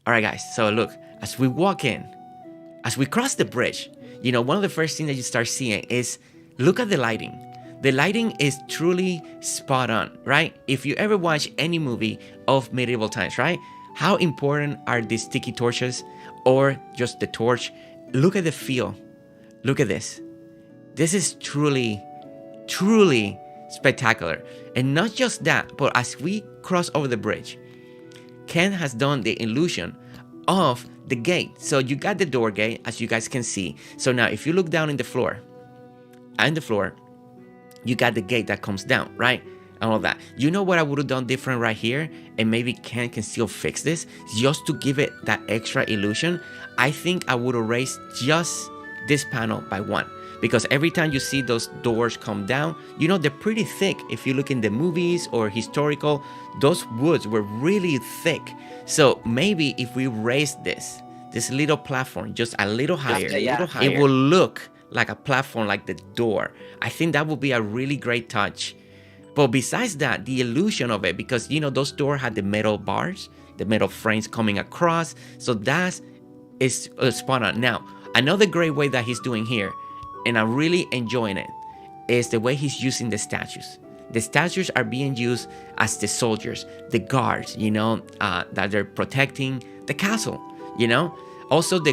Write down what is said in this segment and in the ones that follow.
All right, guys. So look, as we walk in, as we cross the bridge, one of the first things that you start seeing is look at the lighting. The lighting is truly spot on, right? If you ever watch any movie of medieval times, right? How important are these sticky torches or just the torch? Look at the feel. Look at this. This is truly, truly spectacular. And not just that, but as we cross over the bridge, Ken has done the illusion of the gate. So you got the door gate, as you guys can see. So now if you look down in the floor, you got the gate that comes down, right? And all that. You know what I would have done different right here? And maybe Ken can still fix this just to give it that extra illusion. I think I would have raised just this panel by 1. Because every time you see those doors come down, they're pretty thick. If you look in the movies or historical, those woods were really thick. So maybe if we raise this little platform just a little higher, it will look like a platform, like the door. I think that would be a really great touch. But besides that, the illusion of it, because those doors had the metal bars, the metal frames coming across. So that is spot on. Now, another great way that he's doing here, and I'm really enjoying it, is the way he's using the statues. The statues are being used as the soldiers, the guards, that they're protecting the castle, Also, the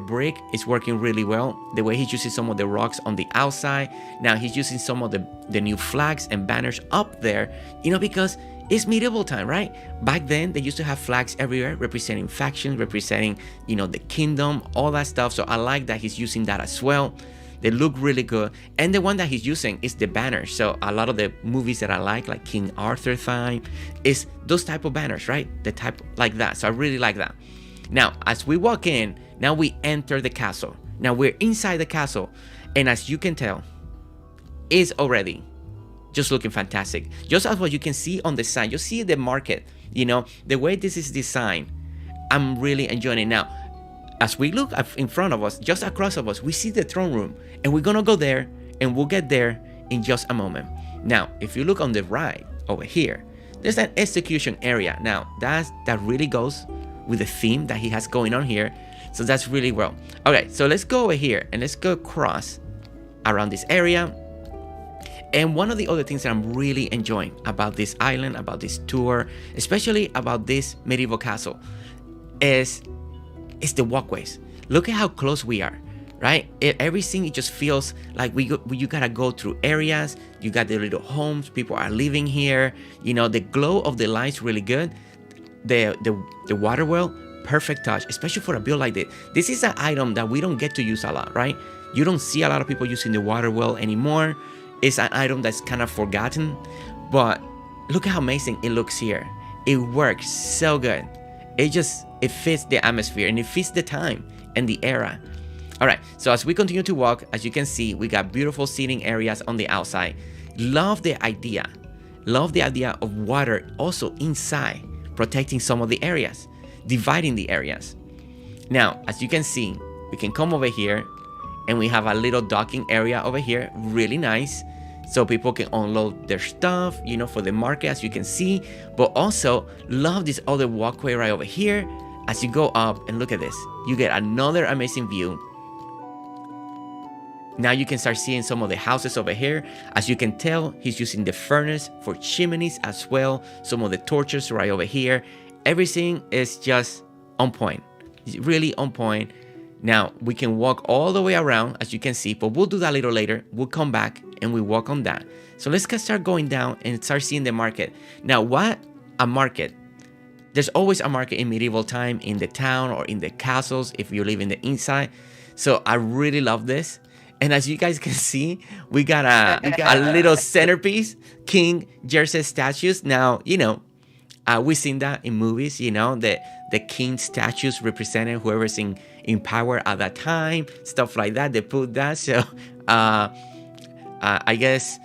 brick is working really well. The way he's using some of the rocks on the outside. Now he's using some of the new flags and banners up there, because it's medieval time, right? Back then, they used to have flags everywhere representing factions, representing, the kingdom, all that stuff. So I like that he's using that as well. They look really good. And the one that he's using is the banners. So a lot of the movies that I like King Arthur time, is those type of banners, right? The type like that. So I really like that. Now, as we walk in, now we enter the castle. Now we're inside the castle. And as you can tell, it's already just looking fantastic. Just as what you can see on the side, you see the market, the way this is designed. I'm really enjoying it. Now, as we look in front of us, just across of us, we see the throne room. And we're going to go there, and we'll get there in just a moment. Now, if you look on the right over here, there's an execution area. Now, that really goes with the theme that he has going on here. So that's really well. Okay, so let's go over here and let's go across around this area. And one of the other things that I'm really enjoying about this island, about this tour, especially about this medieval castle, is the walkways. Look at how close we are, right? Everything, it just feels like you gotta go through areas. You got the little homes, people are living here. The glow of the lights really good. The water well, perfect touch, especially for a build like this. This is an item that we don't get to use a lot, right? You don't see a lot of people using the water well anymore. It's an item that's kind of forgotten, but look how amazing it looks here. It works so good. It fits the atmosphere and it fits the time and the era. All right, so as we continue to walk, as you can see, we got beautiful seating areas on the outside. Love the idea of water also inside, protecting some of the areas, dividing the areas. Now, as you can see, we can come over here and we have a little docking area over here, really nice. So people can unload their stuff, for the market, as you can see. But also, love this other walkway right over here. As you go up and look at this, you get another amazing view. Now you can start seeing some of the houses over here. As you can tell, he's using the furnace for chimneys as well. Some of the torches right over here. Everything is just on point. It's really on point. Now we can walk all the way around, as you can see, but we'll do that a little later. We'll come back and we walk on that. So let's start going down and start seeing the market. Now, what a market. There's always a market in medieval time in the town or in the castles if you live in the inside. So I really love this. And as you guys can see, we got a little centerpiece, King Jersey statues. Now, we've seen that in movies, the king statues representing whoever's in power at that time, stuff like that. They put that. So I guess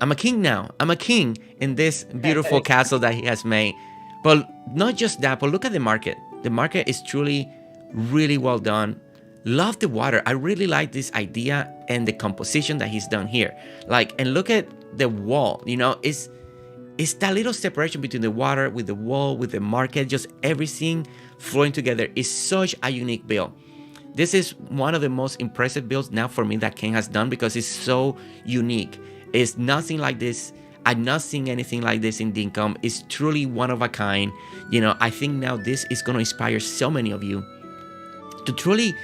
I'm a king now. I'm a king in this beautiful castle that he has made. But not just that, but look at the market. The market is truly really well done. Love the water. I really like this idea and the composition that he's done here. And look at the wall, it's it's that little separation between the water, with the wall, with the market, just everything flowing together is such a unique build. This is one of the most impressive builds now for me that Ken has done because it's so unique. It's nothing like this. I've not seen anything like this in Dinkum. It's truly one of a kind. I think now this is going to inspire so many of you to truly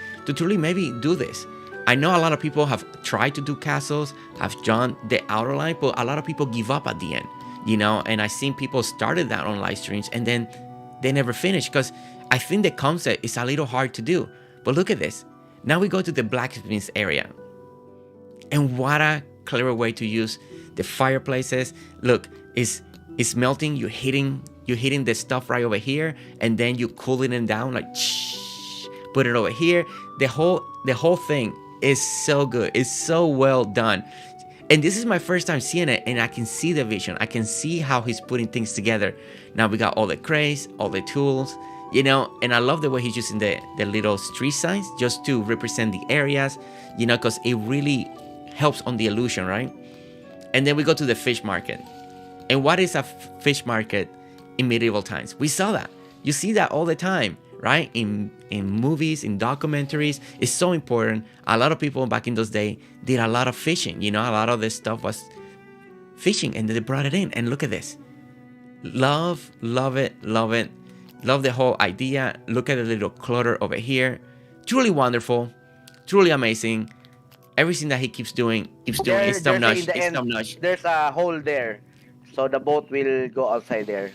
maybe do this. I know a lot of people have tried to do castles, have done the outer line, but a lot of people give up at the end, and I've seen people started that on live streams and then they never finish because I think the concept is a little hard to do. But look at this. Now we go to the blacksmith area. And what a clever way to use the fireplaces. Look, it's melting, you're hitting the stuff right over here, and then you cooling it down like put it over here. The whole thing is so good. It's so well done. And this is my first time seeing it, and I can see the vision. I can see how he's putting things together. Now we got all the crates, all the tools, and I love the way he's using the little street signs just to represent the areas, because it really helps on the illusion, right? And then we go to the fish market. And what is a fish market in medieval times? We saw that. You see that all the time, right? In movies, in documentaries. It's so important. A lot of people back in those days did a lot of fishing. A lot of this stuff was fishing, and they brought it in. And look at this. Love it. Love the whole idea. Look at the little clutter over here. Truly wonderful. Truly amazing. Everything that he keeps doing is top notch. It's top notch. There's a hole there, so the boat will go outside there,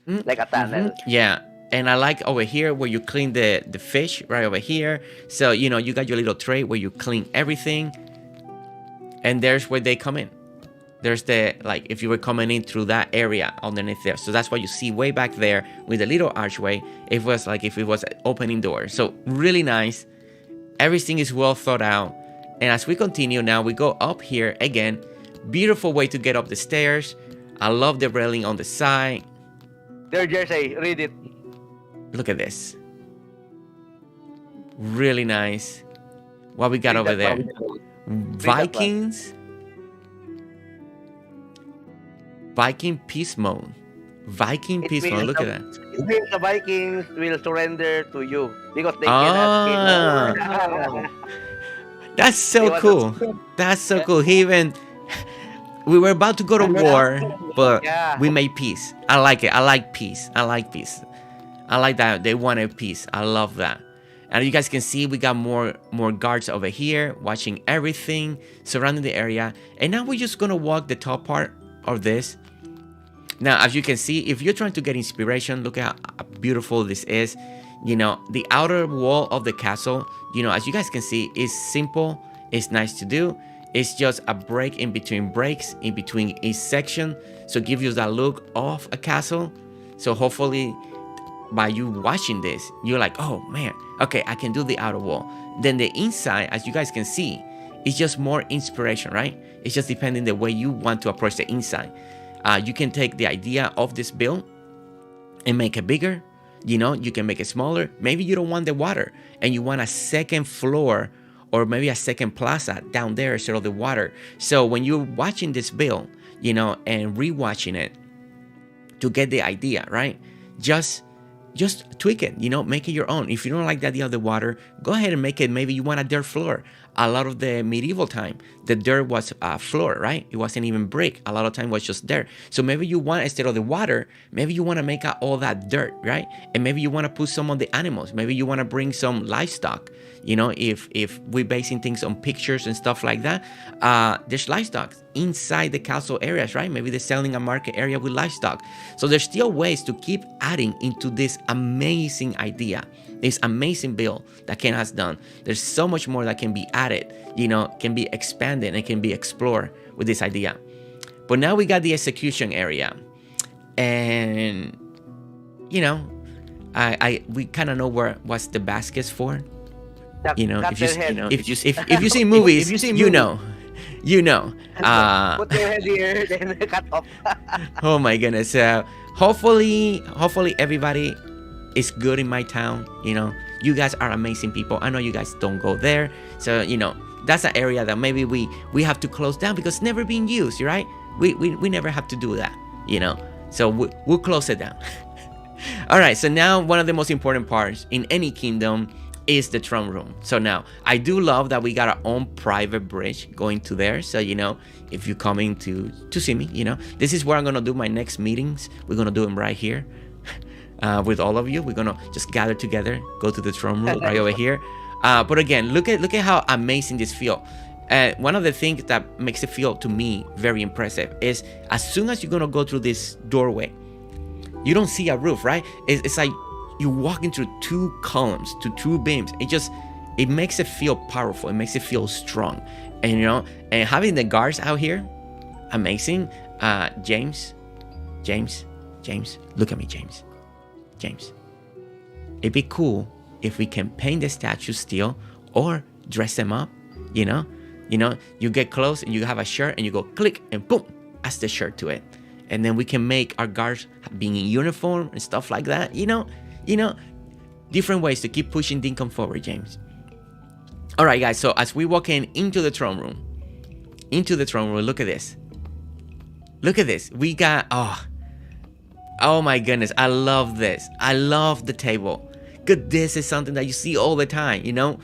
like a tunnel. Yeah. And I like over here where you clean the fish, right over here. So, you got your little tray where you clean everything. And there's where they come in. There's if you were coming in through that area underneath there. So that's what you see way back there with the little archway. It was like if it was opening doors. So really nice. Everything is well thought out. And as we continue now, we go up here again. Beautiful way to get up the stairs. I love the railing on the side. There, Jersey, read it. Look at this. Really nice. What we got over there? Vikings. Viking peace mode. Viking peace mode. Look at that. It means the Vikings will surrender to you because they cannot kill. That's so cool. That's so cool. We were about to go to war, but we made peace. I like it. I like peace. I like that they wanted peace. I love that. And you guys can see we got more guards over here watching everything, surrounding the area. And now we're just gonna walk the top part of this. Now, as you can see, if you're trying to get inspiration, look at how beautiful this is. The outer wall of the castle, as you guys can see, is simple. It's nice to do. It's just a break in between breaks, in between each section. So it gives you that look of a castle. So hopefully by you watching this, you're like, oh man, okay, I can do the outer wall. Then the inside, as you guys can see, is just more inspiration, right? It's just depending the way you want to approach the inside. You can take the idea of this build and make it bigger. You can make it smaller. Maybe you don't want the water and you want a second floor or maybe a second plaza down there instead of the water. So when you're watching this build, and rewatching it to get the idea, right? Just tweak it, make it your own. If you don't like the idea of the water, go ahead and make it. Maybe you want a dirt floor. A lot of the medieval time, the dirt was a floor, right? It wasn't even brick. A lot of time was just dirt. So maybe you want, instead of the water, maybe you want to make out all that dirt, right? And maybe you want to put some of the animals. Maybe you want to bring some livestock. If we're basing things on pictures and stuff like that, there's livestock inside the castle areas, right? Maybe they're selling a market area with livestock. So there's still ways to keep adding into this amazing idea, this amazing build that Ken has done. There's so much more that can be added, can be expanded and can be explored with this idea. But now we got the execution area, and we kind of know what's the baskets for. If you see movies, you know. Put their head here, then cut off. Oh my goodness. Hopefully everybody is good in my town. You guys are amazing people. I know you guys don't go there, so that's an area that maybe we have to close down because it's never been used, right? We never have to do that. you know. So we'll close it down. All right, so now one of the most important parts in any kingdom is the throne room. So now I do love that we got our own private bridge going to there. So, you know, if you're coming to see me, you know, this is where I'm gonna do my next meetings. We're gonna do them right here with all of you. We're gonna just gather together, go to the throne room right over here. But again, look at how amazing this feels. One of the things that makes it feel to me very impressive is as soon as you're gonna go through this doorway, you don't see a roof, right? It's like you're walking through two columns, to two beams. It makes it feel powerful. It makes it feel strong. And you know, and having the guards out here, amazing. James, look at me, James. It'd be cool if we can paint the statues still or dress them up, you know, you get close and you have a shirt and you go click and boom, adds the shirt to it. And then we can make our guards being in uniform and stuff like that, you know, different ways to keep pushing Dinkum forward, James. All right, guys, so as we walk into the throne room, look at this. We got, oh my goodness, I love this. I love the table. Good, this is something that you see all the time, you know?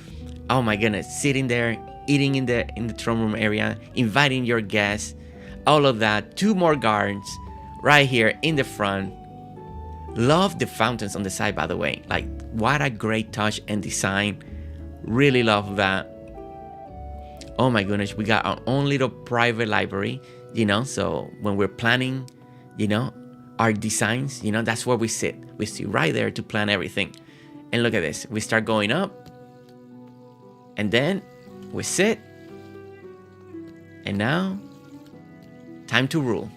Oh my goodness, sitting there, eating in the throne room area, inviting your guests, all of that. Two more guards right here in the front. Love the fountains on the side, by the way. Like, what a great touch and design. Really love that. Oh my goodness, we got our own little private library, you know, so when we're planning, you know, our designs, you know, that's where we sit. We sit right there to plan everything. And look at this. We start going up. And then we sit. And now, time to rule.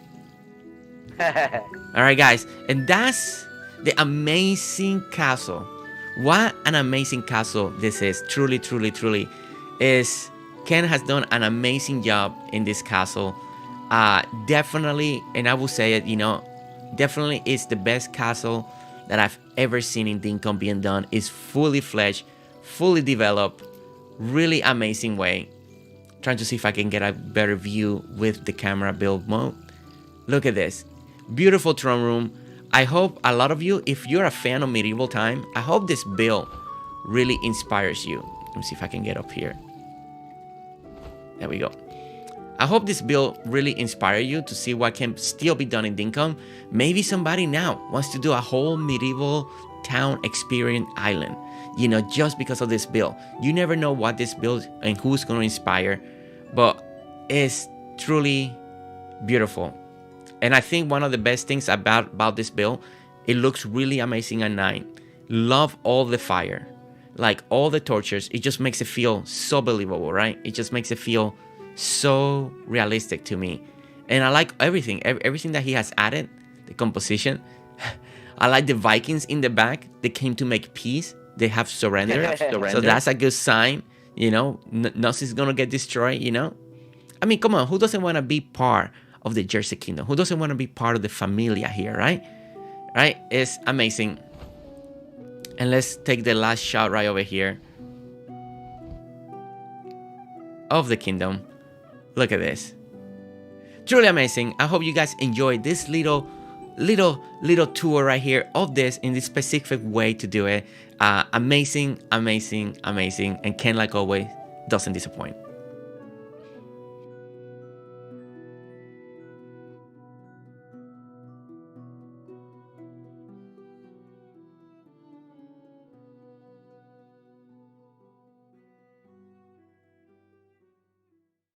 All right, guys. And that's the amazing castle. What an amazing castle this is. Truly, truly, truly. Ken has done an amazing job in this castle. Definitely, and I will say it, you know, definitely is the best castle that I've ever seen in Dinkum being done. It's fully fledged, fully developed, really amazing way. Trying to see if I can get a better view with the camera build mode. Look at this. Beautiful throne room. I hope a lot of you, if you're a fan of medieval time, I hope this build really inspires you. Let me see if I can get up here. There we go. I hope this build really inspires you to see what can still be done in Dinkum. Maybe somebody now wants to do a whole medieval town experience island, you know, just because of this build. You never know what this build and who's going to inspire, but it's truly beautiful. And I think one of the best things about this build, it looks really amazing at night. Love all the fire, like all the torches. It just makes it feel so believable, right? It just makes it feel so realistic to me. And I like everything that he has added, the composition. I like the Vikings in the back. They came to make peace. They have surrendered. So that's a good sign, you know. Nothing's gonna get destroyed, you know. I mean, come on, who doesn't want to be part of the Jersey Kingdom? Who doesn't want to be part of the familia here, right? Right? It's amazing. And let's take the last shot right over here of the kingdom. Look at this. Truly amazing. I hope you guys enjoyed this little tour right here of this in this specific way to do it. Amazing. And Ken, like always, doesn't disappoint.